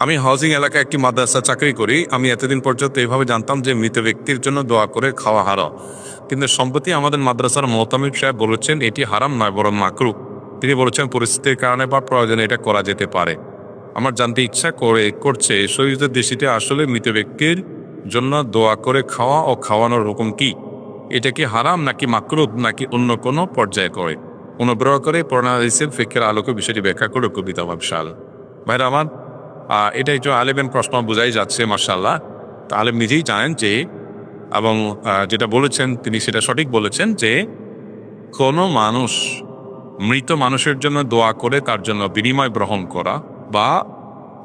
আমি হাউজিং এলাকায় একটি মাদ্রাসা চাকরি করি। আমি এতদিন পর্যন্ত এইভাবে জানতাম যে মৃত ব্যক্তির জন্য দোয়া করে খাওয়া হারাম, কিন্তু সম্প্রতি আমাদের মাদ্রাসার মোহতামিম সাহেব বলেছেন এটি হারাম নয় বরং মাকরুহ। তিনি বলেছেন পরিস্থিতির কারণে বা প্রয়োজনে এটা করা যেতে পারে। আমার জানতে ইচ্ছা করছে শহীদের দেশটিতে আসলে মৃত ব্যক্তির জন্য দোয়া করে খাওয়া ও খাওয়ানোর হুকুম কি? এটা কি হারাম নাকি মাকরুহ নাকি অন্য কোনো পর্যায়ে করে? অনুগ্রহ করে কোরআন হাদিসের ফিকহের আলোকে বিষয়টি ব্যাখ্যা করে কবিতা ভাবসাল। ভাইরা আমার, এটা একটু আলেমের প্রশ্ন বোঝাই যাচ্ছে মাশাআল্লাহ। তা আলেম নিজেই জানেন যে, এবং যেটা বলেছেন তিনি সেটা সঠিক বলেছেন যে কোনো মানুষ মৃত মানুষের জন্য দোয়া করে তার জন্য বিনিময় গ্রহণ করা বা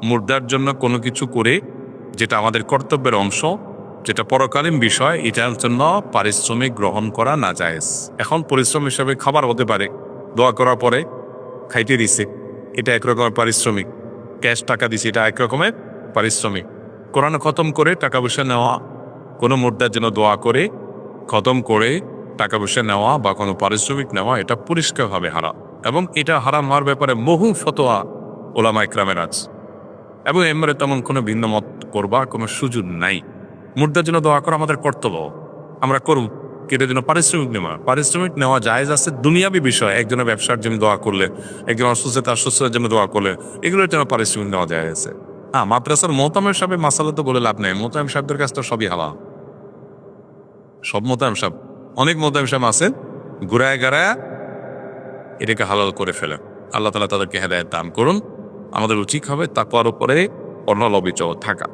মুর্দার জন্য কোনো কিছু করে যেটা আমাদের কর্তব্যের অংশ, যেটা পরকালীন বিষয়, এটার জন্য পারিশ্রমিক গ্রহণ করা না জায়েজ। এখন পরিশ্রম হিসাবে খাবার হতে পারে, দোয়া করার পরে খাইতে দিছে, এটা একরকমের পারিশ্রমিক। ক্যাশ টাকা দিছে, এটা একরকমের পারিশ্রমিক। কোরআন খতম করে টাকা পয়সা নেওয়া, কোনো মুর্দার জন্য দোয়া করে খতম করে টাকা পয়সা নেওয়া বা কোনো পারিশ্রমিক নেওয়া, এটা পরিষ্কারভাবে হারাম। এবং এটা হারাম হওয়ার ব্যাপারে বহু ফতোয়া ওলামা ইকরামের আছে, এবং এমরে তেমন কোনো ভিন্ন মত করবার কোনো সুযোগ নাই। মুর্দার জন্য দোয়া করা আমাদের কর্তব্য, আমরা করব। কেটের জন্য পারিশ্রমিক নেওয়া জায়েজ আছে দুনিয়াবী বিষয়। একজনের ব্যবসার জন্য দোয়া করলে, একজন অসুস্থতার জন্য দোয়া করলে, এগুলোর জন্য পারিশ্রমিক নেওয়া যায় আছে। মাদ্রাসার মোহতামিম সাহেবের মাসালা তো বলে লাভ নেই। মোহতামিম সাহেবদের কাছে তো সবই হালাল। সব মোহতামিম সাহেব, অনেক মোহতামিম সাহেব আছেন ঘুরায় গাড়ায় এটাকে হালাল করে ফেলেন। আল্লাহ তাআলা তাদেরকে হেদায়েত দান করুন। আমাদের উচিত হবে তাকওয়ার উপরে অনল অবিচল থাকা।